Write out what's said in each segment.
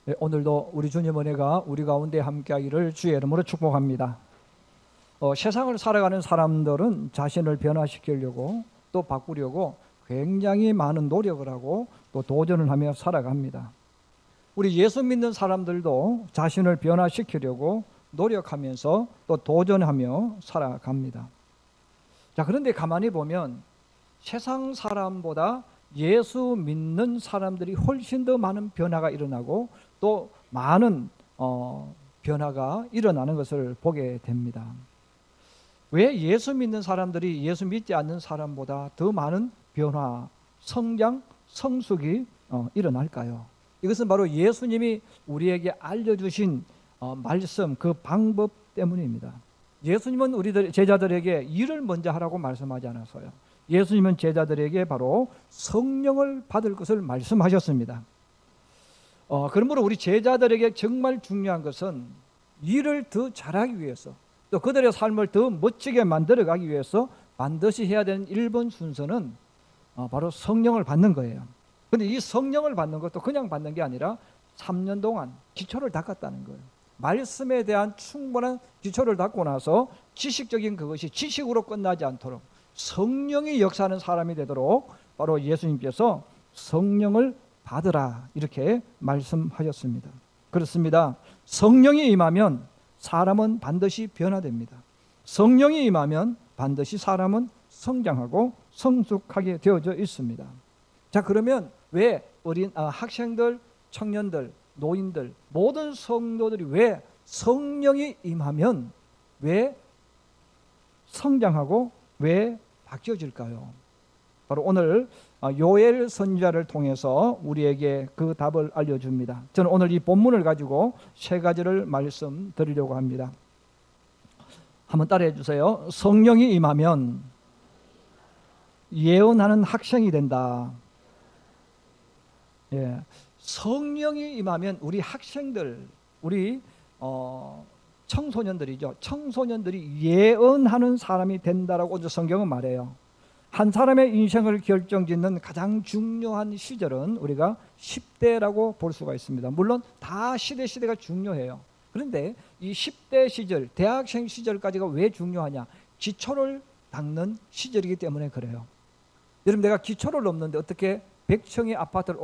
네, 오늘도 우리 주님 은혜가 우리 가운데 함께하기를 주의 이름으로 축복합니다. 세상을 살아가는 사람들은 자신을 변화시키려고 또 바꾸려고 굉장히 많은 노력을 하고 또 도전을 하며 살아갑니다. 우리 예수 믿는 사람들도 자신을 변화시키려고 노력하면서 또 도전하며 살아갑니다. 자, 그런데 가만히 보면 세상 사람보다 예수 믿는 사람들이 훨씬 더 많은 변화가 일어나고 또 많은 변화가 일어나는 것을 보게 됩니다. 왜 예수 믿는 사람들이 예수 믿지 않는 사람보다 더 많은 변화, 성장, 성숙이 일어날까요? 이것은 바로 예수님이 우리에게 알려주신 말씀, 그 방법 때문입니다. 예수님은 우리 제자들에게 일을 먼저 하라고 말씀하지 않았어요. 예수님은 제자들에게 바로 성령을 받을 것을 말씀하셨습니다. 그러므로 우리 제자들에게 정말 중요한 것은 일을 더 잘하기 위해서 또 그들의 삶을 더 멋지게 만들어가기 위해서 반드시 해야 되는 1번 순서는 바로 성령을 받는 거예요. 그런데 이 성령을 받는 것도 그냥 받는 게 아니라 3년 동안 기초를 닦았다는 거예요. 말씀에 대한 충분한 기초를 닦고 나서 지식적인 그것이 지식으로 끝나지 않도록 성령이 역사하는 사람이 되도록 바로 예수님께서 성령을 받으라 이렇게 말씀하셨습니다. 그렇습니다. 성령이 임하면 사람은 반드시 변화됩니다. 성령이 임하면 반드시 사람은 성장하고 성숙하게 되어져 있습니다. 자, 그러면 왜 학생들, 청년들, 노인들, 모든 성도들이 왜 성령이 임하면 왜 성장하고 왜 바뀌어질까요? 바로 오늘 요엘 선지자를 통해서 우리에게 그 답을 알려줍니다. 저는 오늘 이 본문을 가지고 세 가지를 말씀드리려고 합니다. 한번 따라해 주세요. 성령이 임하면 예언하는 학생이 된다. 예, 성령이 임하면 우리 학생들, 우리 청소년들이죠. 청소년들이 예언하는 사람이 된다라고 오늘 성경은 말해요. 한 사람의 인생을 결정짓는 가장 중요한 시절은 우리가 10대라고 볼 수가 있습니다. 물론 다 시대가 중요해요. 그런데 이 10대 시절, 대학생 시절까지가 왜 중요하냐? 기초를 닦는 시절이기 때문에 그래요. 여러분, 내가 기초를 넘는데 어떻게 100층의 아파트를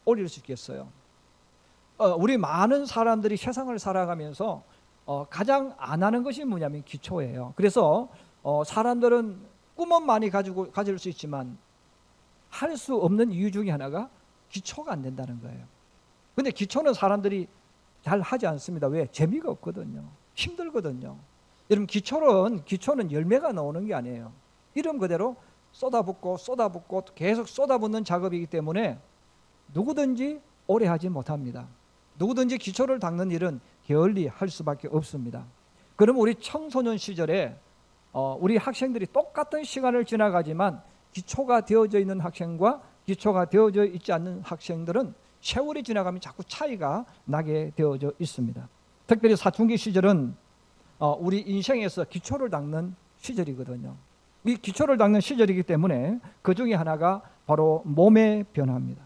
올릴 수 있겠어요? 우리 많은 사람들이 세상을 살아가면서 가장 안 하는 것이 뭐냐면 기초예요. 그래서 사람들은 꿈은 많이 가질 수 있지만 할 수 없는 이유 중에 하나가 기초가 안 된다는 거예요. 근데 기초는 사람들이 잘 하지 않습니다. 왜? 재미가 없거든요. 힘들거든요. 여러분, 기초는 열매가 나오는 게 아니에요. 이름 그대로 쏟아붓고 계속 쏟아붓는 작업이기 때문에 누구든지 오래 하지 못합니다. 누구든지 기초를 닦는 일은 게을리 할 수밖에 없습니다. 그럼 우리 청소년 시절에 우리 학생들이 똑같은 시간을 지나가지만 기초가 되어져 있는 학생과 기초가 되어져 있지 않는 학생들은 세월이 지나가면 자꾸 차이가 나게 되어져 있습니다. 특별히 사춘기 시절은 우리 인생에서 기초를 닦는 시절이거든요. 이 기초를 닦는 시절이기 때문에 그 중에 하나가 바로 몸의 변화입니다.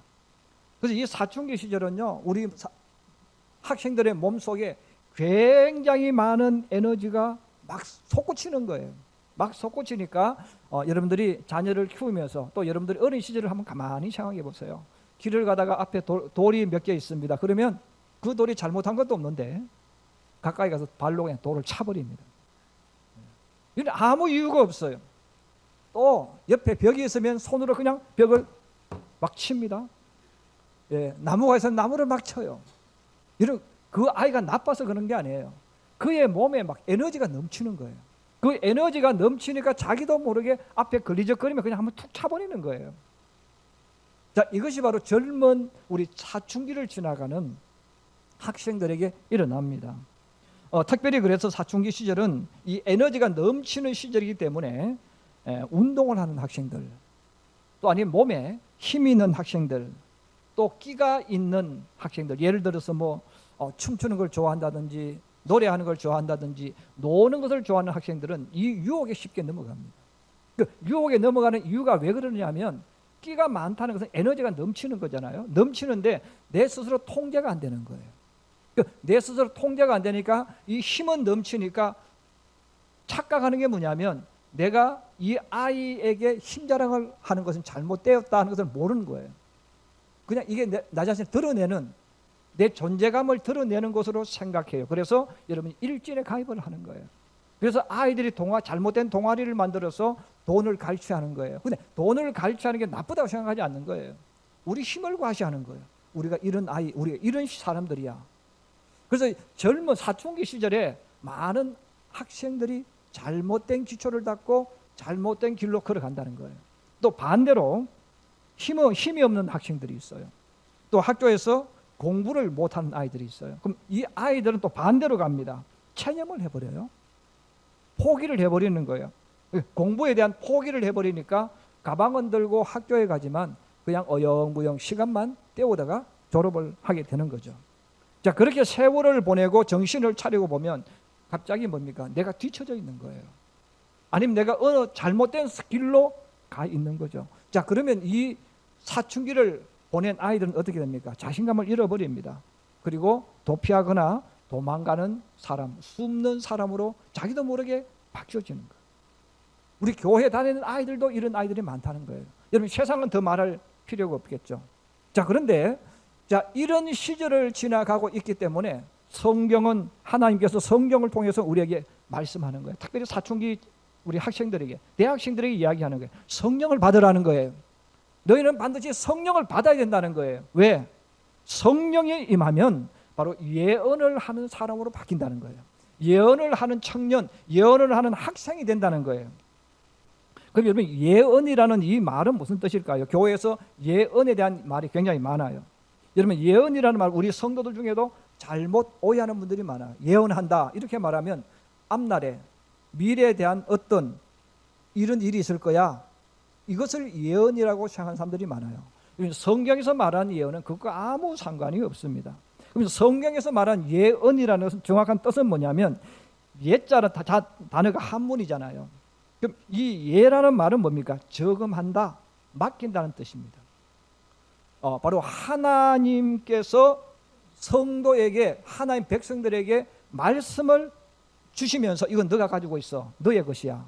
그래서 이 사춘기 시절은요, 우리 학생들의 몸속에 굉장히 많은 에너지가 막 솟구치는 거예요. 막 솟구치니까 여러분들이 자녀를 키우면서 또 여러분들이 어린 시절을 한번 가만히 생각해 보세요. 길을 가다가 앞에 돌이 몇 개 있습니다. 그러면 그 돌이 잘못한 것도 없는데 가까이 가서 발로 그냥 돌을 차버립니다. 이건 아무 이유가 없어요. 또 옆에 벽이 있으면 손으로 그냥 벽을 막 칩니다. 예, 나무가 있으면 나무를 막 쳐요. 이런 그 아이가 나빠서 그런 게 아니에요. 그의 몸에 막 에너지가 넘치는 거예요. 그 에너지가 넘치니까 자기도 모르게 앞에 걸리적거리면 그냥 한번 툭 차버리는 거예요. 자, 이것이 바로 젊은 우리 사춘기를 지나가는 학생들에게 일어납니다. 특별히 그래서 사춘기 시절은 이 에너지가 넘치는 시절이기 때문에 운동을 하는 학생들, 또 아니면 몸에 힘이 있는 학생들, 또 끼가 있는 학생들, 예를 들어서 춤추는 걸 좋아한다든지 노래하는 걸 좋아한다든지 노는 것을 좋아하는 학생들은 이 유혹에 쉽게 넘어갑니다. 그 유혹에 넘어가는 이유가 왜 그러냐면 식기가 많다는 것은 에너지가 넘치는 거잖아요. 넘치는데 내 스스로 통제가 안 되는 거예요. 내 스스로 통제가 안 되니까 이 힘은 넘치니까 착각하는 게 뭐냐면 내가 이 아이에게 힘자랑을 하는 것은 잘못되었다는 것을 모르는 거예요. 그냥 이게 나 자신을 드러내는, 내 존재감을 드러내는 것으로 생각해요. 그래서 여러분이 일진에 가입을 하는 거예요. 그래서 아이들이 잘못된 동아리를 만들어서 돈을 갈취하는 거예요. 근데 돈을 갈취하는 게 나쁘다고 생각하지 않는 거예요. 우리 힘을 과시하는 거예요. 우리가 이런 아이, 우리가 이런 사람들이야. 그래서 젊은 사춘기 시절에 많은 학생들이 잘못된 기초를 닦고 잘못된 길로 걸어간다는 거예요. 또 반대로 힘이 없는 학생들이 있어요. 또 학교에서 공부를 못하는 아이들이 있어요. 그럼 이 아이들은 또 반대로 갑니다. 체념을 해버려요. 포기를 해버리는 거예요. 공부에 대한 포기를 해버리니까 가방은 들고 학교에 가지만 그냥 어영부영 시간만 때우다가 졸업을 하게 되는 거죠. 자, 그렇게 세월을 보내고 정신을 차리고 보면 갑자기 뭡니까? 내가 뒤처져 있는 거예요. 아니면 내가 어느 잘못된 길로 가 있는 거죠. 자, 그러면 이 사춘기를 보낸 아이들은 어떻게 됩니까? 자신감을 잃어버립니다. 그리고 도피하거나 도망가는 사람, 숨는 사람으로 자기도 모르게 바뀌어지는 거예요. 우리 교회 다니는 아이들도 이런 아이들이 많다는 거예요. 여러분, 세상은 더 말할 필요가 없겠죠. 자, 그런데 이런 시절을 지나가고 있기 때문에 성경은, 하나님께서 성경을 통해서 우리에게 말씀하는 거예요. 특별히 사춘기 우리 학생들에게, 대학생들에게 이야기하는 거예요. 성령을 받으라는 거예요. 너희는 반드시 성령을 받아야 된다는 거예요. 왜? 성령이 임하면 바로 예언을 하는 사람으로 바뀐다는 거예요. 예언을 하는 청년, 예언을 하는 학생이 된다는 거예요. 그럼 여러분, 예언이라는 이 말은 무슨 뜻일까요? 교회에서 예언에 대한 말이 굉장히 많아요. 여러분, 예언이라는 말, 우리 성도들 중에도 잘못 오해하는 분들이 많아요. 예언한다 이렇게 말하면 앞날에 미래에 대한 어떤 이런 일이 있을 거야, 이것을 예언이라고 생각하는 사람들이 많아요. 성경에서 말하는 예언은 그것과 아무 상관이 없습니다. 그럼 성경에서 말하는 예언이라는 것은 정확한 뜻은 뭐냐면, 예자는 단어가 한문이잖아요. 그럼 이 예라는 말은 뭡니까? 저금한다, 맡긴다는 뜻입니다. 바로 하나님께서 성도에게, 하나님 백성들에게 말씀을 주시면서 이건 너가 가지고 있어, 너의 것이야,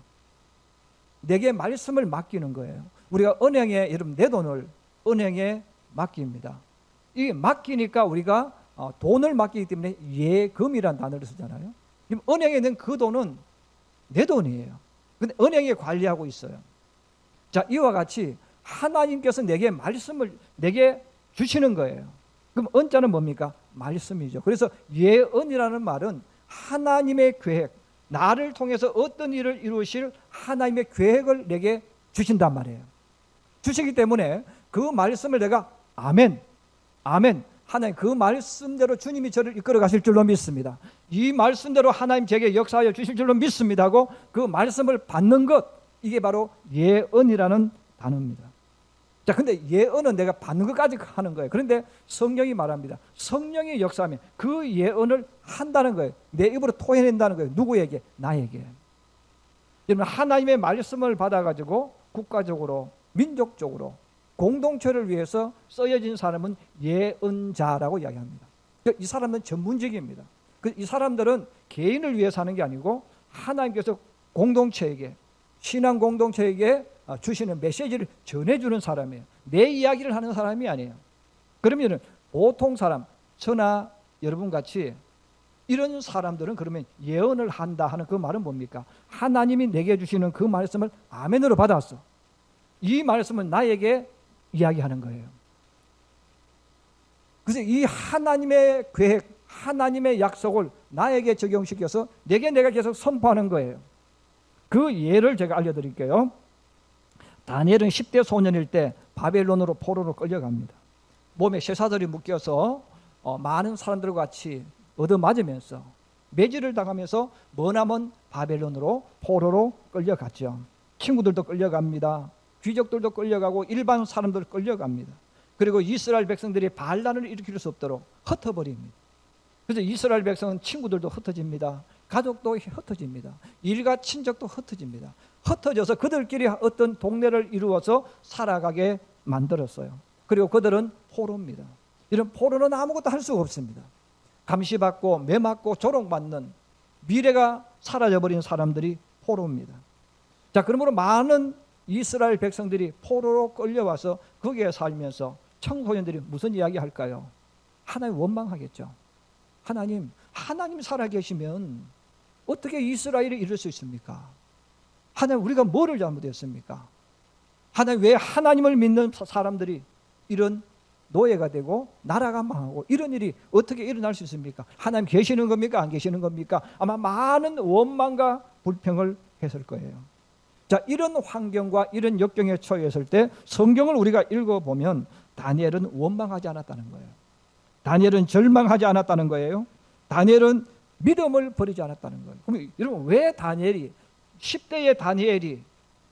내게 말씀을 맡기는 거예요. 우리가 은행에, 여러분, 내 돈을 은행에 맡깁니다. 이게 맡기니까 우리가 돈을 맡기기 때문에 예금이라는 단어를 쓰잖아요. 은행에 있는 그 돈은 내 돈이에요. 근데 은행이 관리하고 있어요. 자, 이와 같이 하나님께서 내게 말씀을 내게 주시는 거예요. 그럼 은자는 뭡니까? 말씀이죠. 그래서 예언이라는 말은 하나님의 계획, 나를 통해서 어떤 일을 이루실 하나님의 계획을 내게 주신단 말이에요. 주시기 때문에 그 말씀을 내가 아멘, 아멘, 하나님 그 말씀대로 주님이 저를 이끌어 가실 줄로 믿습니다. 이 말씀대로 하나님 제게 역사하여 주실 줄로 믿습니다 하고 그 말씀을 받는 것, 이게 바로 예언이라는 단어입니다. 자, 근데 예언은 내가 받는 것까지 하는 거예요. 그런데 성경이 말합니다. 성령이 역사하면 그 예언을 한다는 거예요. 내 입으로 토해낸다는 거예요. 누구에게? 나에게. 여러분, 하나님의 말씀을 받아가지고 국가적으로, 민족적으로, 공동체를 위해서 쓰여진 사람은 예언자라고 이야기합니다. 이 사람은 전문직입니다. 이 사람들은 개인을 위해서 하는 게 아니고 하나님께서 공동체에게, 신앙 공동체에게 주시는 메시지를 전해주는 사람이에요. 내 이야기를 하는 사람이 아니에요. 그러면 보통 사람, 저나 여러분 같이 이런 사람들은 그러면 예언을 한다 하는 그 말은 뭡니까? 하나님이 내게 주시는 그 말씀을 아멘으로 받았어. 이 말씀은 나에게 이야기하는 거예요. 그래서 이 하나님의 계획, 하나님의 약속을 나에게 적용시켜서 내가 계속 선포하는 거예요. 그 예를 제가 알려드릴게요. 다니엘은 10대 소년일 때 바벨론으로 포로로 끌려갑니다. 몸에 쇠사슬이 묶여서 많은 사람들과 같이 얻어맞으면서 매질을 당하면서 머나먼 바벨론으로 포로로 끌려갔죠. 친구들도 끌려갑니다. 귀족들도 끌려가고 일반 사람들 끌려갑니다. 그리고 이스라엘 백성들이 반란을 일으킬 수 없도록 흩어버립니다. 그래서 이스라엘 백성은 친구들도 흩어집니다. 가족도 흩어집니다. 일가 친족도 흩어집니다. 흩어져서 그들끼리 어떤 동네를 이루어서 살아가게 만들었어요. 그리고 그들은 포로입니다. 이런 포로는 아무것도 할 수가 없습니다. 감시받고 매맞고 조롱받는 미래가 사라져버린 사람들이 포로입니다. 자, 그러므로 많은 이스라엘 백성들이 포로로 끌려와서 거기에 살면서 청소년들이 무슨 이야기 할까요? 하나님 원망하겠죠. 하나님 살아계시면 어떻게 이스라엘이 이룰 수 있습니까? 하나님, 우리가 뭐를 잘못했습니까? 하나님, 왜 하나님을 믿는 사람들이 이런 노예가 되고 나라가 망하고 이런 일이 어떻게 일어날 수 있습니까? 하나님 계시는 겁니까? 안 계시는 겁니까? 아마 많은 원망과 불평을 했을 거예요. 자, 이런 환경과 이런 역경에 처했을 때 성경을 우리가 읽어보면 다니엘은 원망하지 않았다는 거예요. 다니엘은 절망하지 않았다는 거예요. 다니엘은 믿음을 버리지 않았다는 거예요. 그럼 여러분, 왜 10대의 다니엘이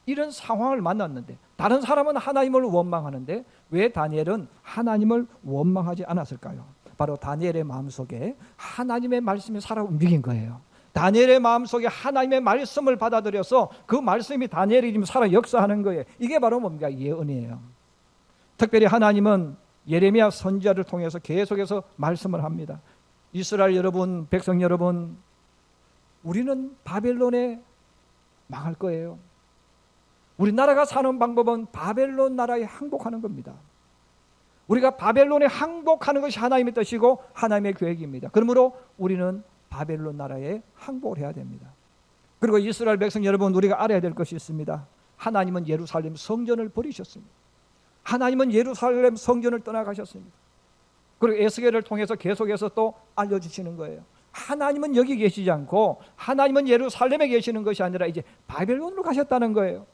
이런 상황을 만났는데, 다른 사람은 하나님을 원망하는데 왜 다니엘은 하나님을 원망하지 않았을까요? 바로 다니엘의 마음속에 하나님의 말씀이 살아 움직인 거예요. 다니엘의 마음속에 하나님의 말씀을 받아들여서 그 말씀이 다니엘이 지금 살아 역사하는 거예요. 이게 바로 뭡니까? 예언이에요. 특별히 하나님은 예레미야 선지자를 통해서 계속해서 말씀을 합니다. 이스라엘 여러분, 백성 여러분, 우리는 바벨론에 망할 거예요. 우리나라가 사는 방법은 바벨론 나라에 항복하는 겁니다. 우리가 바벨론에 항복하는 것이 하나님의 뜻이고 하나님의 계획입니다. 그러므로 우리는 바벨론 나라에 항복을 해야 됩니다. 그리고 이스라엘 백성 여러분, 우리가 알아야 될 것이 있습니다. 하나님은 예루살렘 성전을 버리셨습니다. 하나님은 예루살렘 성전을 떠나가셨습니다. 그리고 에스겔을 통해서 계속해서 또 알려주시는 거예요. 하나님은 여기 계시지 않고 하나님은 예루살렘에 계시는 것이 아니라 이제 바벨론으로 가셨다는 거예요.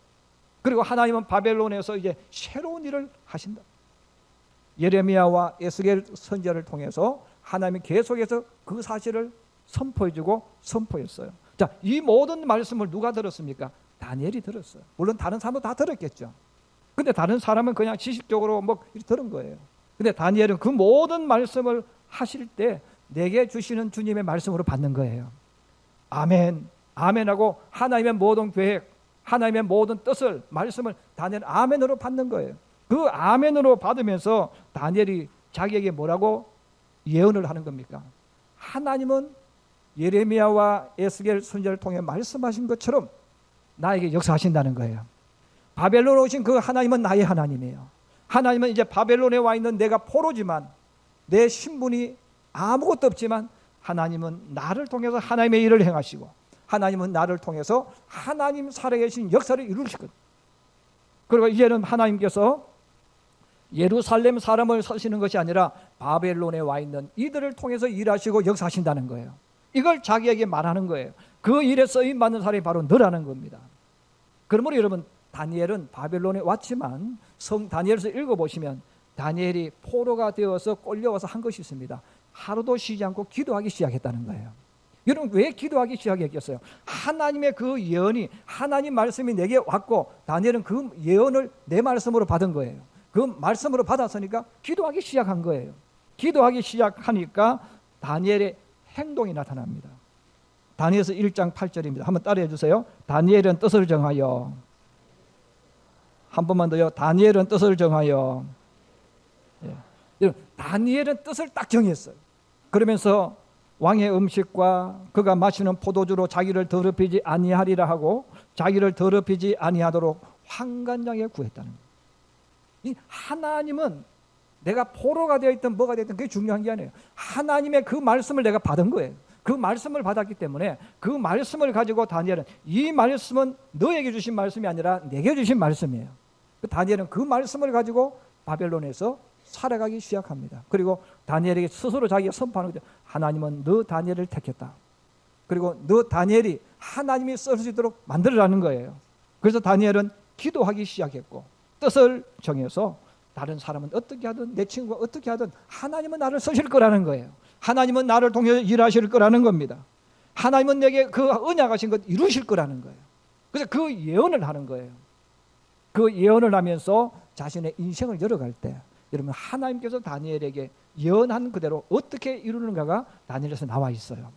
그리고 하나님은 바벨론에서 이제 새로운 일을 하신다. 예레미야와 에스겔 선지자를 통해서 하나님이 계속해서 그 사실을 선포해주고 선포했어요. 자, 이 모든 말씀을 누가 들었습니까? 다니엘이 들었어요. 물론 다른 사람도 다 들었겠죠. 근데 다른 사람은 그냥 지식적으로 뭐 들은 거예요. 근데 다니엘은 그 모든 말씀을 하실 때 내게 주시는 주님의 말씀으로 받는 거예요. 아멘, 아멘하고 하나님의 모든 계획, 하나님의 모든 뜻을, 말씀을 다니엘 아멘으로 받는 거예요. 그 아멘으로 받으면서 다니엘이 자기에게 뭐라고 예언을 하는 겁니까? 하나님은 예레미야와 에스겔 선지자를 통해 말씀하신 것처럼 나에게 역사하신다는 거예요. 바벨론에 오신 그 하나님은 나의 하나님이에요. 하나님은 이제 바벨론에 와 있는 내가 포로지만, 내 신분이 아무것도 없지만 하나님은 나를 통해서 하나님의 일을 행하시고, 하나님은 나를 통해서 하나님 살아계신 역사를 이루실 것. 그리고 이제는 하나님께서 예루살렘 사람을 쓰시는 것이 아니라 바벨론에 와 있는 이들을 통해서 일하시고 역사하신다는 거예요. 이걸 자기에게 말하는 거예요. 그 일에 쓰임받는 사람이 바로 너라는 겁니다. 그러므로 여러분, 다니엘은 바벨론에 왔지만 다니엘서 읽어보시면 다니엘이 포로가 되어서 끌려와서 한 것이 있습니다. 하루도 쉬지 않고 기도하기 시작했다는 거예요. 여러분, 왜 기도하기 시작했겠어요? 하나님의 그 예언이, 하나님 말씀이 내게 왔고 다니엘은 그 예언을 내 말씀으로 받은 거예요. 그 말씀으로 받았으니까 기도하기 시작한 거예요. 기도하기 시작하니까 다니엘의 행동이 나타납니다. 다니엘서 1장 8절입니다. 한번 따라해 주세요. 다니엘은 뜻을 정하여, 한 번만 더요. 다니엘은 뜻을 정하여. 예. 다니엘은 뜻을 딱 정했어요. 그러면서 왕의 음식과 그가 마시는 포도주로 자기를 더럽히지 아니하리라 하고 자기를 더럽히지 아니하도록 환관장에 구했다는 거예요. 이 하나님은 내가 포로가 되어 있든 뭐가 되든 그게 중요한 게 아니에요. 하나님의 그 말씀을 내가 받은 거예요. 그 말씀을 받았기 때문에 그 말씀을 가지고 다니엘은, 이 말씀은 너에게 주신 말씀이 아니라 내게 주신 말씀이에요. 다니엘은 그 말씀을 가지고 바벨론에서 살아가기 시작합니다. 그리고 다니엘에게 스스로 자기가 선포하는 거죠. 하나님은 너 다니엘을 택했다. 그리고 너 다니엘이 하나님이 쓸 수 있도록 만들어라는 거예요. 그래서 다니엘은 기도하기 시작했고 뜻을 정해서 다른 사람은 어떻게 하든 내 친구가 어떻게 하든 하나님은 나를 쓰실 거라는 거예요. 하나님은 나를 통해 일하실 거라는 겁니다. 하나님은 내게 그 언약하신 것 이루실 거라는 거예요. 그래서 그 예언을 하는 거예요. 그 예언을 하면서 자신의 인생을 열어갈 때 여러분, 하나님께서 다니엘에게 예언한 그대로 어떻게 이루는가가 다니엘에서 나와 있어요.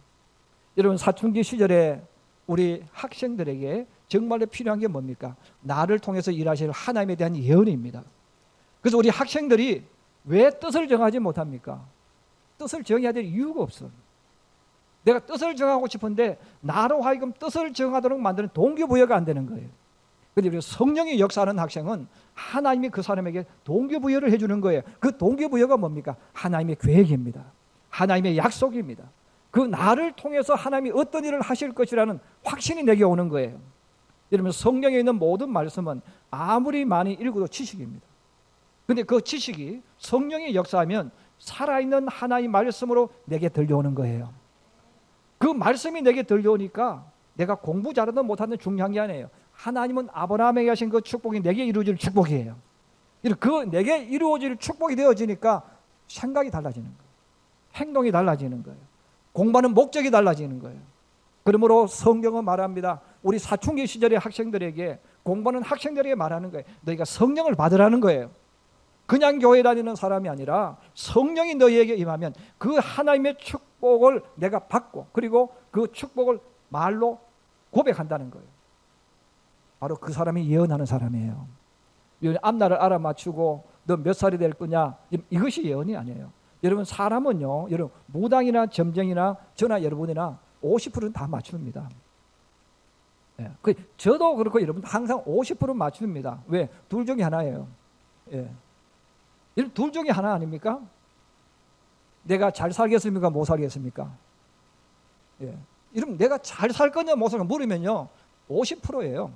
여러분, 사춘기 시절에 우리 학생들에게 정말로 필요한 게 뭡니까? 나를 통해서 일하실 하나님에 대한 예언입니다. 그래서 우리 학생들이 왜 뜻을 정하지 못합니까? 뜻을 정해야 될 이유가 없어. 내가 뜻을 정하고 싶은데 나로 하여금 뜻을 정하도록 만드는 동기부여가 안 되는 거예요. 그런데 성령이 역사하는 학생은 하나님이 그 사람에게 동기부여를 해주는 거예요. 그 동기부여가 뭡니까? 하나님의 계획입니다. 하나님의 약속입니다. 그 나를 통해서 하나님이 어떤 일을 하실 것이라는 확신이 내게 오는 거예요. 여러분, 성경에 있는 모든 말씀은 아무리 많이 읽어도 지식입니다. 그런데 그 지식이 성령이 역사하면 살아있는 하나님의 말씀으로 내게 들려오는 거예요. 그 말씀이 내게 들려오니까 내가 공부 잘하든 못하든 중요한 게 아니에요. 하나님은 아브라함에게 하신 그 축복이 내게 이루어질 축복이에요. 그 내게 이루어질 축복이 되어지니까 생각이 달라지는 거예요. 행동이 달라지는 거예요. 공부하는 목적이 달라지는 거예요. 그러므로 성경은 말합니다. 우리 사춘기 시절의 학생들에게, 공부하는 학생들에게 말하는 거예요. 너희가 성령을 받으라는 거예요. 그냥 교회 다니는 사람이 아니라 성령이 너희에게 임하면 그 하나님의 축복을 내가 받고, 그리고 그 축복을 말로 고백한다는 거예요. 바로 그 사람이 예언하는 사람이에요. 앞날을 알아맞추고 너 몇 살이 될 거냐, 이것이 예언이 아니에요. 여러분, 사람은요, 여러분, 무당이나 점쟁이나 저나 여러분이나 50%는 다 맞춥니다. 예. 저도 그렇고 여러분 항상 50% 맞춥니다. 왜? 둘 중에 하나예요. 예. 둘 중에 하나 아닙니까? 내가 잘 살겠습니까? 못 살겠습니까? 예. 여러분, 내가 잘 살 거냐 못 살 거냐 물으면요 50%예요.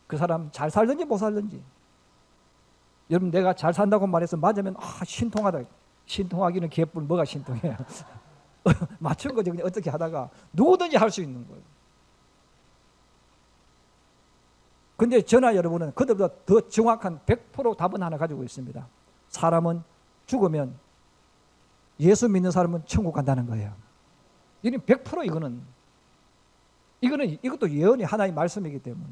그 사람 잘 살든지 못 살든지. 여러분, 내가 잘 산다고 말해서 맞으면 신통하다. 신통하기는 개뿔, 뭐가 신통해요? 맞춘 거죠. 그냥 어떻게 하다가 누구든지 할 수 있는 거예요. 근데 저나 여러분은 그들보다 더 정확한 100% 답은 하나 가지고 있습니다. 사람은 죽으면, 예수 믿는 사람은 천국 간다는 거예요. 이는 100% 이것도 예언이 하나의 말씀이기 때문에.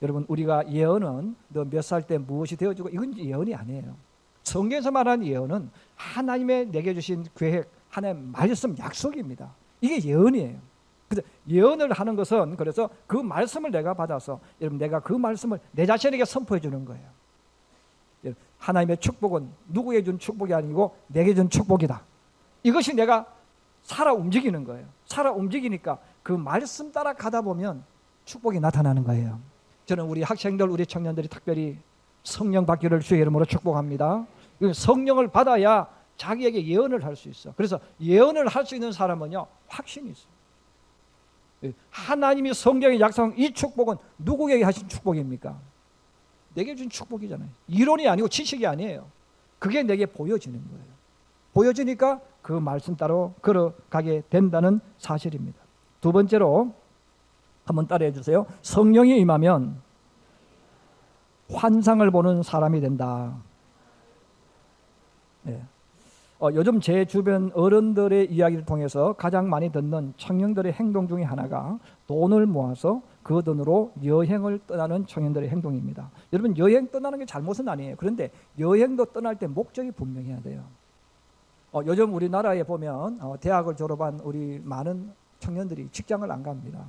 여러분, 우리가 예언은 너 몇 살 때 무엇이 되어지고, 이건 예언이 아니에요. 성경에서 말하는 예언은 하나님의 내게 주신 계획, 하나님의 말씀, 약속입니다. 이게 예언이에요. 그래서 예언을 하는 것은, 그래서 그 말씀을 내가 받아서, 여러분, 내가 그 말씀을 내 자신에게 선포해 주는 거예요. 하나님의 축복은 누구에게 준 축복이 아니고 내게 준 축복이다. 이것이 내가 살아 움직이는 거예요. 살아 움직이니까 그 말씀 따라 가다 보면 축복이 나타나는 거예요. 저는 우리 학생들, 우리 청년들이 특별히 성령 받기를 주의 이름으로 축복합니다. 성령을 받아야 자기에게 예언을 할 수 있어. 그래서 예언을 할 수 있는 사람은요, 확신이 있어요. 하나님이 성경에 약속한 이 축복은 누구에게 하신 축복입니까? 내게 준 축복이잖아요. 이론이 아니고 지식이 아니에요. 그게 내게 보여지는 거예요. 보여지니까 그 말씀 따로 걸어가게 된다는 사실입니다. 두 번째로 한번 따라해 주세요. 성령이 임하면 환상을 보는 사람이 된다. 네. 요즘 제 주변 어른들의 이야기를 통해서 가장 많이 듣는 청년들의 행동 중에 하나가 돈을 모아서 그 돈으로 여행을 떠나는 청년들의 행동입니다. 여러분, 여행 떠나는 게 잘못은 아니에요. 그런데 여행도 떠날 때 목적이 분명해야 돼요. 요즘 우리나라에 보면 대학을 졸업한 우리 많은 청년들이 직장을 안 갑니다.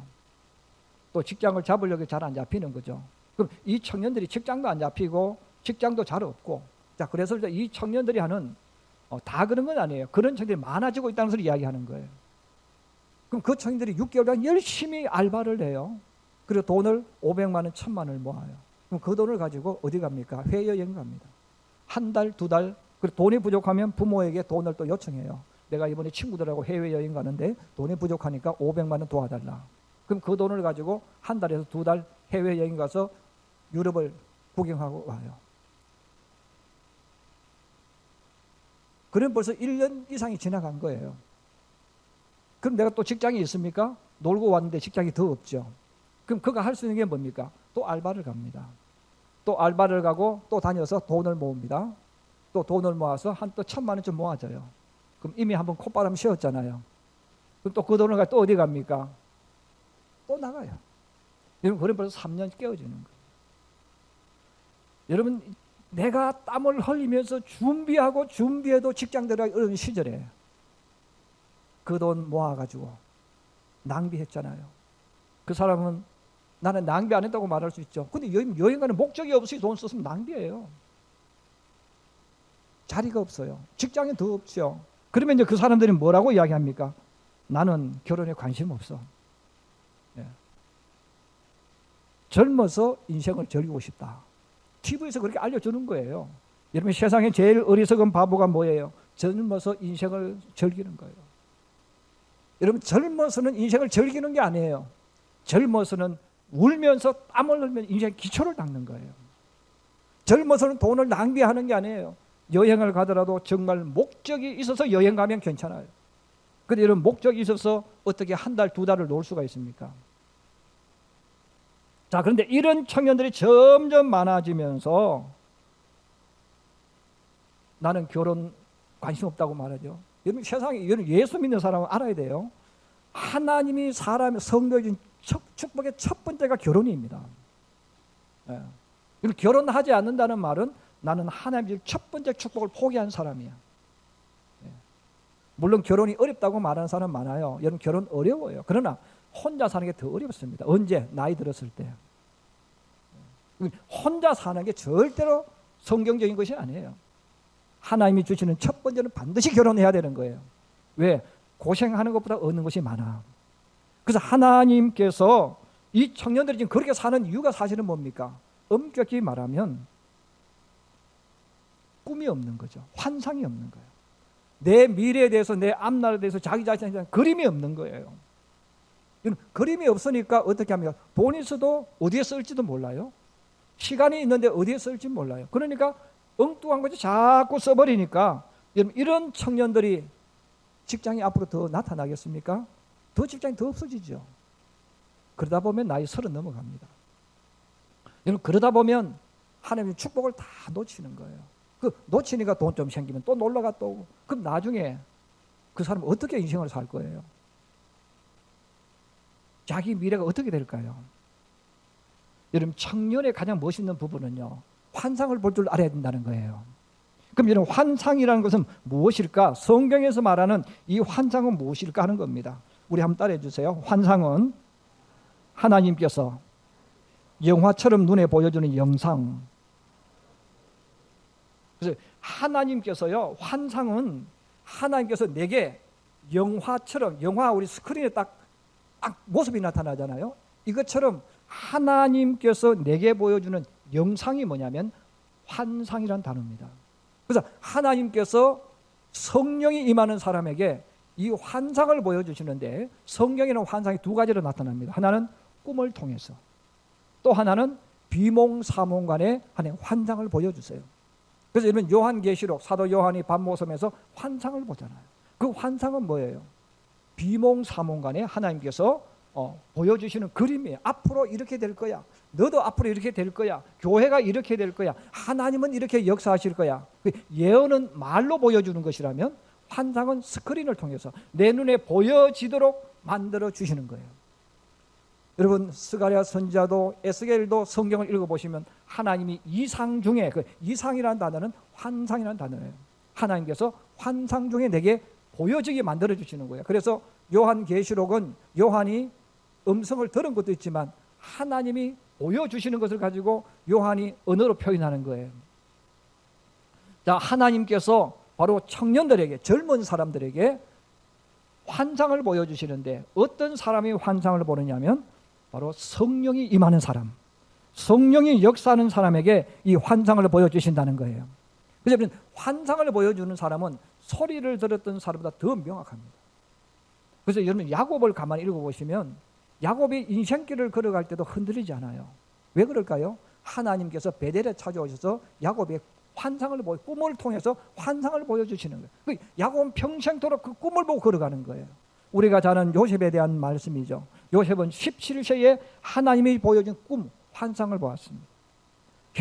또 직장을 잡으려고 잘 안 잡히는 거죠. 그럼 이 청년들이 직장도 안 잡히고 직장도 잘 없고, 자, 그래서 이 청년들이 하는 다 그런 건 아니에요. 그런 청년들이 많아지고 있다는 것을 이야기하는 거예요. 그럼 그 청년들이 6개월간 열심히 알바를 해요. 그리고 돈을 500만 원, 1000만 원을 모아요. 그럼 그 돈을 가지고 어디 갑니까? 해외여행 갑니다. 한 달, 두 달. 그리고 돈이 부족하면 부모에게 돈을 또 요청해요. 내가 이번에 친구들하고 해외여행 가는데 돈이 부족하니까 500만 원 도와달라. 그럼 그 돈을 가지고 한 달에서 두 달 해외여행 가서 유럽을 구경하고 와요. 그럼 벌써 1년 이상이 지나간 거예요. 그럼 내가 또 직장이 있습니까? 놀고 왔는데 직장이 더 없죠. 그럼 그가 할 수 있는 게 뭡니까? 또 알바를 갑니다. 또 알바를 가고 또 다녀서 돈을 모읍니다. 또 돈을 모아서 또 1000만 원쯤 모아져요. 그럼 이미 한번 콧바람 씌웠잖아요. 그럼 또 그 돈을 가지고 또 어디 갑니까? 또 나가요. 여러분, 그럼 벌써 3년 깨어지는 거예요. 여러분, 내가 땀을 흘리면서 준비하고 준비해도 직장 들어가기 어려운 시절에 그 돈 모아가지고 낭비했잖아요. 그 사람은 나는 낭비 안 했다고 말할 수 있죠. 근데 여행 가는 목적이 없이 돈 썼으면 낭비예요. 자리가 없어요. 직장이 더 없죠. 그러면 이제 그 사람들이 뭐라고 이야기합니까? 나는 결혼에 관심 없어. 예. 젊어서 인생을 즐기고 싶다. TV에서 그렇게 알려주는 거예요. 여러분, 세상에 제일 어리석은 바보가 뭐예요? 젊어서 인생을 즐기는 거예요. 여러분, 젊어서는 인생을 즐기는 게 아니에요. 젊어서는 울면서 땀을 흘리면 인생의 기초를 닦는 거예요. 젊어서는 돈을 낭비하는 게 아니에요. 여행을 가더라도 정말 목적이 있어서 여행 가면 괜찮아요. 그런데 이런 목적이 있어서 어떻게 한 달, 두 달을 놀 수가 있습니까? 자, 그런데 이런 청년들이 점점 많아지면서 나는 결혼 관심 없다고 말하죠. 여러분, 세상에 예수 믿는 사람은 알아야 돼요. 하나님이 사람의 성도에 준 축복의 첫 번째가 결혼입니다. 예. 결혼하지 않는다는 말은 나는 하나님의 첫 번째 축복을 포기한 사람이야. 예. 물론 결혼이 어렵다고 말하는 사람 많아요. 여러분, 결혼 어려워요. 그러나 혼자 사는 게 더 어렵습니다. 언제? 나이 들었을 때. 혼자 사는 게 절대로 성경적인 것이 아니에요. 하나님이 주시는 첫 번째는 반드시 결혼해야 되는 거예요. 왜? 고생하는 것보다 얻는 것이 많아. 그래서 하나님께서 이 청년들이 지금 그렇게 사는 이유가 사실은 뭡니까? 엄격히 말하면 꿈이 없는 거죠. 환상이 없는 거예요. 내 미래에 대해서, 내 앞날에 대해서 자기 자신에 대한 그림이 없는 거예요. 그림이 없으니까 어떻게 합니까? 돈이 있어도 어디에 쓸지도 몰라요. 시간이 있는데 어디에 쓸지 몰라요. 그러니까 엉뚱한 것이 자꾸 써버리니까 이런 청년들이 직장이 앞으로 더 나타나겠습니까? 더 직장이 더 없어지죠. 그러다 보면 나이 30 넘어갑니다. 여러분, 그러다 보면 하나님의 축복을 다 놓치는 거예요. 그 놓치니까 돈 좀 생기면 또 놀러 갔다 오고, 그럼 나중에 그 사람은 어떻게 인생을 살 거예요? 자기 미래가 어떻게 될까요? 여러분, 청년의 가장 멋있는 부분은요, 환상을 볼 줄 알아야 된다는 거예요. 그럼 여러분, 환상이라는 것은 무엇일까? 성경에서 말하는 이 환상은 무엇일까 하는 겁니다. 우리 한번 따라해 주세요. 환상은 하나님께서 영화처럼 눈에 보여주는 영상. 그래서 하나님께서요, 환상은 하나님께서 내게 영화처럼, 영화 우리 스크린에 딱 모습이 나타나잖아요. 이것처럼 하나님께서 내게 보여주는 영상이 뭐냐면 환상이란 단어입니다. 그래서 하나님께서 성령이 임하는 사람에게 이 환상을 보여주시는데, 성경에는 환상이 두 가지로 나타납니다. 하나는 꿈을 통해서, 또 하나는 비몽사몽간에 하나님 환상을 보여주세요. 그래서 여러분, 요한계시록 사도 요한이 밤모섬에서 환상을 보잖아요. 그 환상은 뭐예요? 비몽사몽간에 하나님께서 보여주시는 그림이에요. 앞으로 이렇게 될 거야. 너도 앞으로 이렇게 될 거야. 교회가 이렇게 될 거야. 하나님은 이렇게 역사하실 거야. 예언은 말로 보여주는 것이라면, 환상은 스크린을 통해서 내 눈에 보여지도록 만들어 주시는 거예요. 여러분, 스가랴 선지자도 에스겔도 성경을 읽어보시면 하나님이 이상 중에, 그 이상이라는 단어는 환상이라는 단어예요. 하나님께서 환상 중에 내게 보여지게 만들어 주시는 거예요. 그래서 요한계시록은 요한이 음성을 들은 것도 있지만 하나님이 보여주시는 것을 가지고 요한이 언어로 표현하는 거예요. 자, 하나님께서 바로 청년들에게, 젊은 사람들에게 환상을 보여주시는데, 어떤 사람이 환상을 보느냐면 바로 성령이 임하는 사람, 성령이 역사하는 사람에게 이 환상을 보여주신다는 거예요. 그래서 환상을 보여주는 사람은 소리를 들었던 사람보다 더 명확합니다. 그래서 여러분, 야곱을 가만히 읽어보시면 야곱이 인생길을 걸어갈 때도 흔들리지 않아요. 왜 그럴까요? 하나님께서 베델에 찾아오셔서 야곱의 환상을 꿈을 통해서 환상을 보여주시는 거예요. 야곱은 평생토록 그 꿈을 보고 걸어가는 거예요. 우리가 잘 아는 요셉에 대한 말씀이죠. 요셉은 17세에 하나님이 보여준 꿈, 환상을 보았습니다.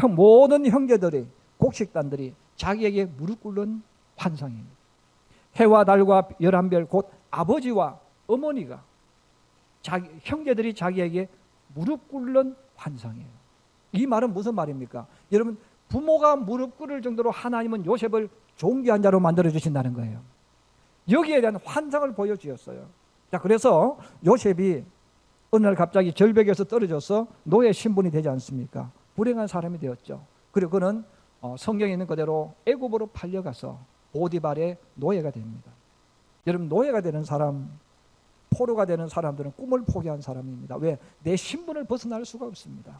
모든 형제들이, 곡식단들이 자기에게 무릎 꿇는 환상입니다. 해와 달과 11별, 곧 아버지와 어머니가, 형제들이 자기에게 무릎 꿇는 환상이에요. 이 말은 무슨 말입니까? 여러분, 부모가 무릎 꿇을 정도로 하나님은 요셉을 존귀한 자로 만들어 주신다는 거예요. 여기에 대한 환상을 보여주셨어요. 자, 그래서 요셉이 어느 날 갑자기 절벽에서 떨어져서 노예 신분이 되지 않습니까? 불행한 사람이 되었죠. 그리고 그는 성경에 있는 그대로 애굽으로 팔려가서 보디발의 노예가 됩니다. 여러분, 노예가 되는 사람, 포로가 되는 사람들은 꿈을 포기한 사람입니다. 왜? 내 신분을 벗어날 수가 없습니다.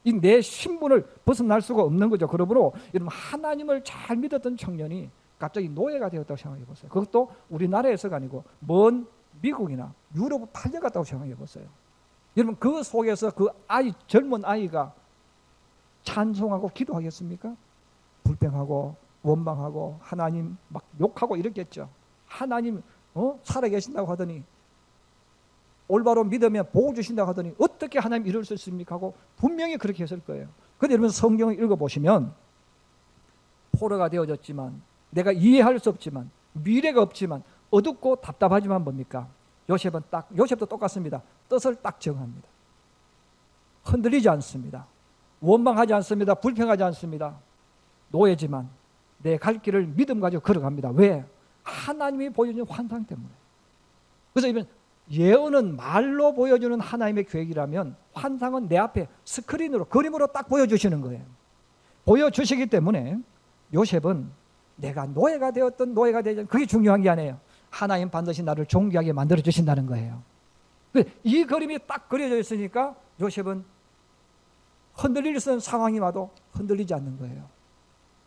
이 내 신분을 벗어날 수가 없는 거죠. 그러므로 여러분, 하나님을 잘 믿었던 청년이 갑자기 노예가 되었다고 생각해 보세요. 그것도 우리나라에서가 아니고 먼 미국이나 유럽 팔려갔다고 생각해 보세요. 여러분, 그 속에서 그 아이, 젊은 아이가 찬송하고 기도하겠습니까? 불평하고 원망하고 하나님 막 욕하고 이랬겠죠. 하나님 살아계신다고 하더니, 올바로 믿으면 복 주신다고 하더니 어떻게 하나님 이럴 수 있습니까? 하고 분명히 그렇게 했을 거예요. 그런데 여러분, 성경을 읽어보시면 포로가 되어졌지만, 내가 이해할 수 없지만, 미래가 없지만, 어둡고 답답하지만 뭡니까? 요셉도 똑같습니다. 뜻을 딱 정합니다. 흔들리지 않습니다. 원망하지 않습니다. 불평하지 않습니다. 노예지만 내 갈 길을 믿음 가지고 걸어갑니다. 왜? 하나님이 보여주는 환상 때문에. 그래서 이번 예언은 말로 보여주는 하나님의 계획이라면, 환상은 내 앞에 스크린으로, 그림으로 딱 보여주시는 거예요. 보여주시기 때문에 요셉은 내가 노예가 되었던 노예가 되든 그게 중요한 게 아니에요. 하나님 반드시 나를 존귀하게 만들어 주신다는 거예요. 이 그림이 딱 그려져 있으니까 요셉은 흔들릴 수 있는 상황이 와도 흔들리지 않는 거예요.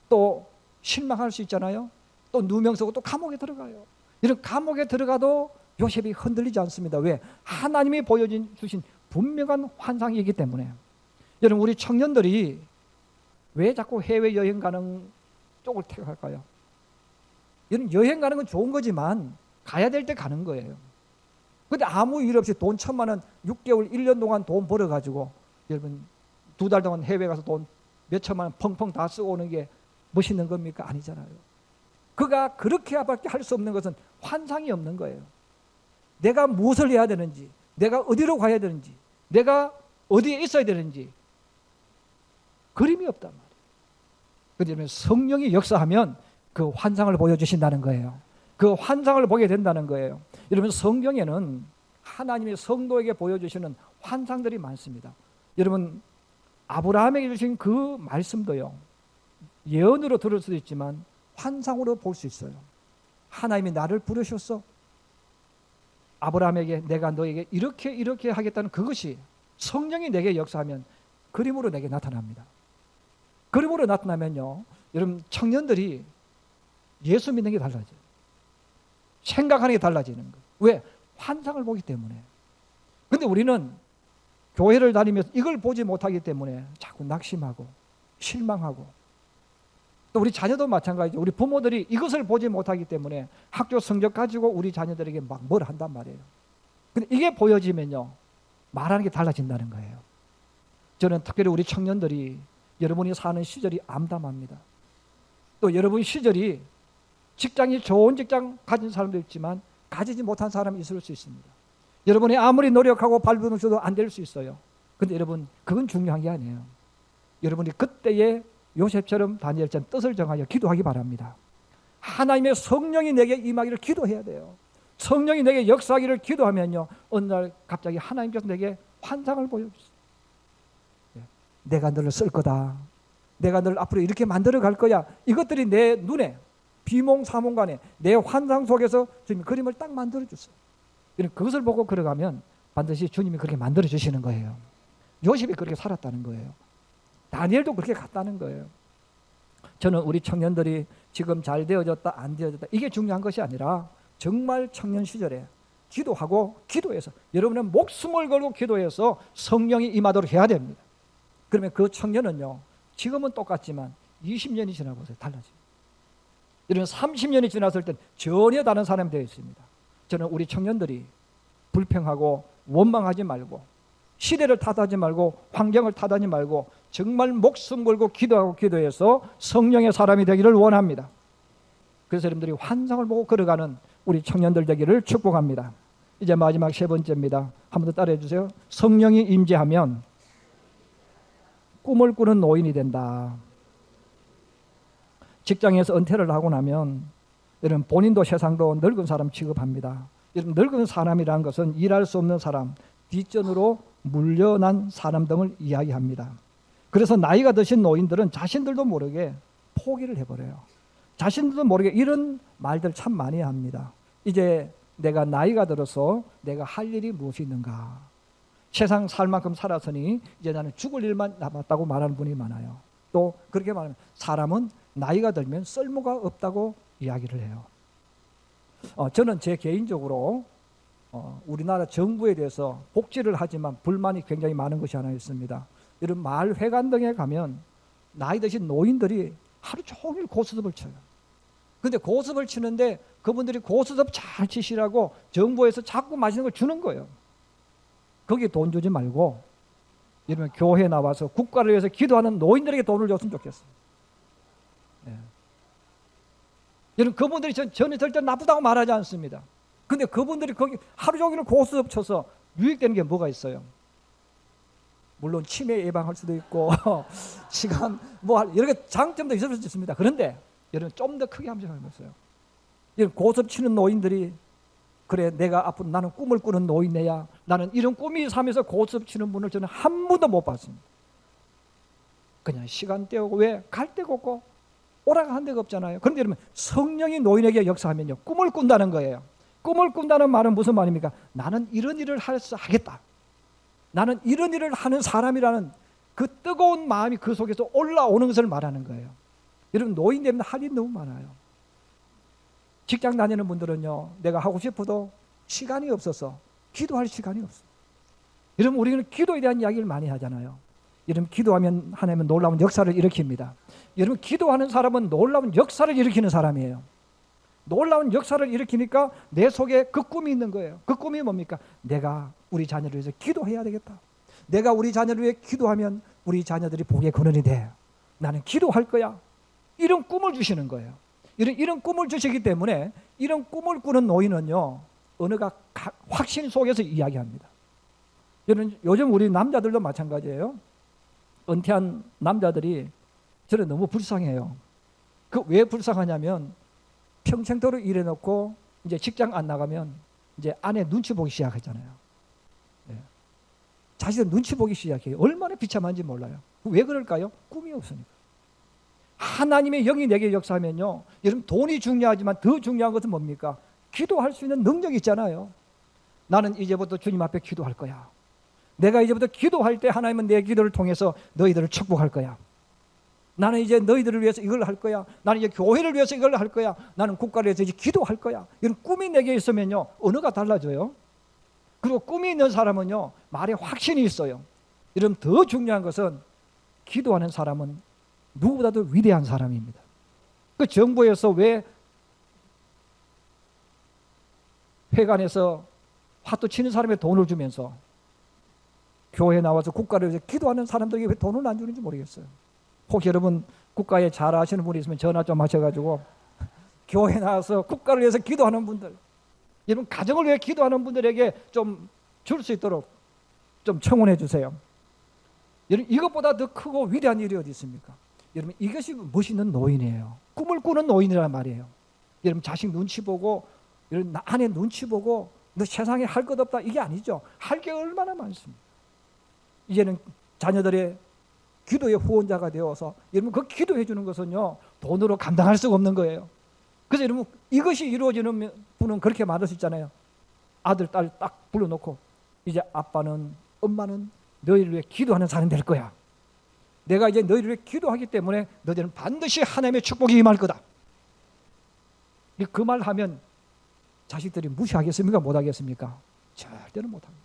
또 실망할 수 있잖아요. 또 누명 쓰고 또 감옥에 들어가요. 이런 감옥에 들어가도 요셉이 흔들리지 않습니다. 왜? 하나님이 보여주신 분명한 환상이기 때문에. 여러분, 우리 청년들이 왜 자꾸 해외여행 가는 쪽을 택할까요? 여러분, 여행 가는 건 좋은 거지만 가야 될 때 가는 거예요. 근데 아무 일 없이 돈 1,000만 원 6개월 1년 동안 돈 벌어가지고 여러분 2달 동안 해외 가서 돈 몇천만 원 펑펑 다 쓰고 오는 게 멋있는 겁니까? 아니잖아요. 그가 그렇게밖에 할 수 없는 것은 환상이 없는 거예요. 내가 무엇을 해야 되는지, 내가 어디로 가야 되는지, 내가 어디에 있어야 되는지 그림이 없단 말이에요. 그런데 성령이 역사하면 그 환상을 보여주신다는 거예요. 그 환상을 보게 된다는 거예요. 여러분, 성경에는 하나님의 성도에게 보여주시는 환상들이 많습니다. 여러분, 아브라함에게 주신 그 말씀도요, 예언으로 들을 수도 있지만 환상으로 볼 수 있어요. 하나님이 나를 부르셨어. 아브라함에게 내가 너에게 이렇게 하겠다는 그것이 성령이 내게 역사하면 그림으로 내게 나타납니다. 그림으로 나타나면요, 여러분, 청년들이 예수 믿는 게 달라져요. 생각하는 게 달라지는 거예요. 왜? 환상을 보기 때문에. 근데 우리는 교회를 다니면서 이걸 보지 못하기 때문에 자꾸 낙심하고 실망하고, 또 우리 자녀도 마찬가지죠. 우리 부모들이 이것을 보지 못하기 때문에 학교 성적 가지고 우리 자녀들에게 막 뭘 한단 말이에요. 근데 이게 보여지면요, 말하는 게 달라진다는 거예요. 저는 특별히 우리 청년들이 여러분이 사는 시절이 암담합니다. 또 여러분 시절이 직장이 좋은 직장 가진 사람도 있지만 가지지 못한 사람이 있을 수 있습니다. 여러분이 아무리 노력하고 발버둥쳐도 안 될 수 있어요. 근데 여러분, 그건 중요한 게 아니에요. 여러분이 그때의 요셉처럼 다니엘처럼 뜻을 정하여 기도하기 바랍니다. 하나님의 성령이 내게 임하기를 기도해야 돼요. 성령이 내게 역사하기를 기도하면요, 어느 날 갑자기 하나님께서 내게 환상을 보여주세요. 내가 너를 쓸 거다. 내가 너를 앞으로 이렇게 만들어 갈 거야. 이것들이 내 눈에 비몽사몽간에 내 환상 속에서 주님이 그림을 딱 만들어 주세요. 그것을 보고 걸어가면 반드시 주님이 그렇게 만들어 주시는 거예요. 요셉이 그렇게 살았다는 거예요. 다니엘도 그렇게 갔다는 거예요. 저는 우리 청년들이 지금 잘 되어졌다 안 되어졌다 이게 중요한 것이 아니라, 정말 청년 시절에 기도하고 기도해서, 여러분은 목숨을 걸고 기도해서 성령이 임하도록 해야 됩니다. 그러면 그 청년은요, 지금은 똑같지만 20년이 지나보세요. 달라져요. 여러분, 30년이 지났을 땐 전혀 다른 사람이 되어 있습니다. 저는 우리 청년들이 불평하고 원망하지 말고, 시대를 탓하지 말고, 환경을 탓하지 말고, 정말 목숨 걸고 기도하고 기도해서 성령의 사람이 되기를 원합니다. 그래서 여러분들이 환상을 보고 걸어가는 우리 청년들 되기를 축복합니다. 이제 마지막 세 번째입니다. 한 번 더 따라해 주세요. 성령이 임재하면 꿈을 꾸는 노인이 된다. 직장에서 은퇴를 하고 나면 여러분, 본인도 세상도 늙은 사람 취급합니다. 여러분, 늙은 사람이라는 것은 일할 수 없는 사람, 뒷전으로 물려난 사람 등을 이야기합니다. 그래서 나이가 드신 노인들은 자신들도 모르게 포기를 해버려요. 자신들도 모르게 이런 말들 참 많이 합니다. 이제 내가 나이가 들어서 내가 할 일이 무엇이 있는가. 세상 살 만큼 살았으니 이제 나는 죽을 일만 남았다고 말하는 분이 많아요. 또 그렇게 말하면 사람은 나이가 들면 쓸모가 없다고 이야기를 해요. 저는 제 개인적으로 우리나라 정부에 대해서 복지를 하지만 불만이 굉장히 많은 것이 하나 있습니다. 이런 마을 회관 등에 가면 나이 드신 노인들이 하루 종일 고스톱을 쳐요. 근데 고스톱을 치는데 그분들이 고스톱 잘 치시라고 정부에서 자꾸 맛있는 걸 주는 거예요. 거기에 돈 주지 말고 이러면 교회 나와서 국가를 위해서 기도하는 노인들에게 돈을 줬으면 좋겠어요. 네. 여러분 그분들이 저는 절대 나쁘다고 말하지 않습니다. 근데 그분들이 거기 하루 종일 고스톱 쳐서 유익되는 게 뭐가 있어요? 물론 치매 예방할 수도 있고 시간 여러 개 장점도 있을 수 있습니다. 그런데 여러분 좀 더 크게 한번 생각해보세요. 여러분 고스톱 치는 노인들이 그래 내가 앞으로 나는 꿈을 꾸는 노인이야. 나는 이런 꿈이 삶에서 고스톱 치는 분을 저는 한 번도 못 봤습니다. 그냥 시간 때우고 왜 갈 데가 없고 오라가 한 데가 없잖아요. 그런데 여러분 성령이 노인에게 역사하면요 꿈을 꾼다는 거예요. 꿈을 꾼다는 말은 무슨 말입니까? 나는 이런 일을 하겠다. 나는 이런 일을 하는 사람이라는 그 뜨거운 마음이 그 속에서 올라오는 것을 말하는 거예요. 여러분 노인 되면 할 일이 너무 많아요. 직장 다니는 분들은요 내가 하고 싶어도 시간이 없어서 기도할 시간이 없어요. 여러분 우리는 기도에 대한 이야기를 많이 하잖아요. 여러분 기도하면 하나님은 놀라운 역사를 일으킵니다. 여러분 기도하는 사람은 놀라운 역사를 일으키는 사람이에요. 놀라운 역사를 일으키니까 내 속에 그 꿈이 있는 거예요. 그 꿈이 뭡니까? 내가 우리 자녀를 위해서 기도해야 되겠다. 내가 우리 자녀를 위해 기도하면 우리 자녀들이 복의 근원이 돼. 나는 기도할 거야. 이런 꿈을 주시는 거예요. 이런 꿈을 주시기 때문에 이런 꿈을 꾸는 노인은요 어느가 확신 속에서 이야기합니다. 여러분 요즘 우리 남자들도 마찬가지예요. 은퇴한 남자들이 저는 너무 불쌍해요. 그 왜 불쌍하냐면 평생도록 일해놓고 이제 직장 안 나가면 이제 아내 눈치 보기 시작하잖아요. 네. 자신들 눈치 보기 시작해요. 얼마나 비참한지 몰라요. 왜 그럴까요? 꿈이 없으니까. 하나님의 영이 내게 역사하면요 여러분 돈이 중요하지만 더 중요한 것은 뭡니까? 기도할 수 있는 능력이 있잖아요. 나는 이제부터 주님 앞에 기도할 거야. 내가 이제부터 기도할 때 하나님은 내 기도를 통해서 너희들을 축복할 거야. 나는 이제 너희들을 위해서 이걸 할 거야. 나는 이제 교회를 위해서 이걸 할 거야. 나는 국가를 위해서 이제 기도할 거야. 이런 꿈이 내게 있으면요 언어가 달라져요. 그리고 꿈이 있는 사람은요 말에 확신이 있어요. 이런 더 중요한 것은 기도하는 사람은 누구보다도 위대한 사람입니다. 그 정부에서 왜 회관에서 화투 치는 사람에 돈을 주면서 교회에 나와서 국가를 위해서 기도하는 사람들에게 왜 돈을 안 주는지 모르겠어요. 혹시 여러분 국가에 잘 아시는 분이 있으면 전화 좀 하셔가지고 교회에 나와서 국가를 위해서 기도하는 분들, 여러분 가정을 위해 기도하는 분들에게 좀 줄 수 있도록 좀 청원해 주세요. 여러분 이것보다 더 크고 위대한 일이 어디 있습니까? 여러분 이것이 멋있는 노인이에요. 꿈을 꾸는 노인이란 말이에요. 여러분 자식 눈치 보고 여러분 아내 눈치 보고 너 세상에 할 것 없다 이게 아니죠. 할 게 얼마나 많습니다. 이제는 자녀들의 기도의 후원자가 되어서 여러분 그 기도해 주는 것은요 돈으로 감당할 수가 없는 거예요. 그래서 여러분 이것이 이루어지는 분은 그렇게 말할 수 있잖아요. 아들 딸 딱 불러놓고 이제 아빠는 엄마는 너희를 위해 기도하는 사람이 될 거야. 내가 이제 너희를 위해 기도하기 때문에 너희들은 반드시 하나님의 축복이 임할 거다. 그 말 하면 자식들이 무시하겠습니까? 못하겠습니까? 절대로 못합니다.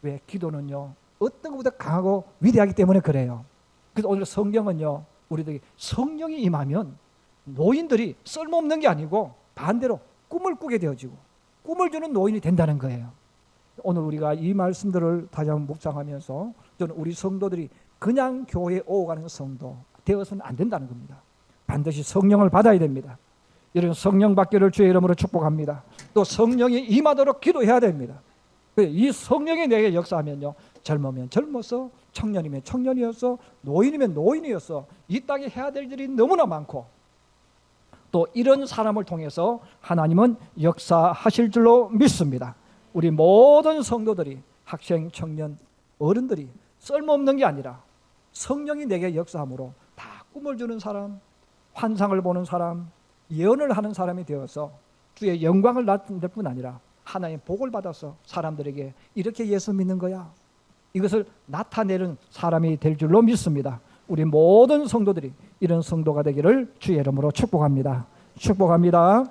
왜? 기도는요 어떤 것보다 강하고 위대하기 때문에 그래요. 그래서 오늘 성경은요 우리들에게 성령이 임하면 노인들이 쓸모없는 게 아니고 반대로 꿈을 꾸게 되어지고 꿈을 주는 노인이 된다는 거예요. 오늘 우리가 이 말씀들을 다시 한번 묵상하면서 저는 우리 성도들이 그냥 교회에 오고 가는 성도 되어서는 안 된다는 겁니다. 반드시 성령을 받아야 됩니다. 여러분 성령 받기를 주의 이름으로 축복합니다. 또 성령이 임하도록 기도해야 됩니다. 이 성령이 내게 역사하면요 젊으면 젊어서 청년이면 청년이어서 노인이면 노인이어서 이 땅에 해야 될 일이 너무나 많고 또 이런 사람을 통해서 하나님은 역사하실 줄로 믿습니다. 우리 모든 성도들이 학생, 청년, 어른들이 쓸모없는 게 아니라 성령이 내게 역사함으로 다 꿈을 주는 사람, 환상을 보는 사람, 예언을 하는 사람이 되어서 주의 영광을 나타낼 뿐 아니라 하나님의 복을 받아서 사람들에게 이렇게 예수 믿는 거야, 이것을 나타내는 사람이 될 줄로 믿습니다. 우리 모든 성도들이 이런 성도가 되기를 주의 이름으로 축복합니다. 축복합니다.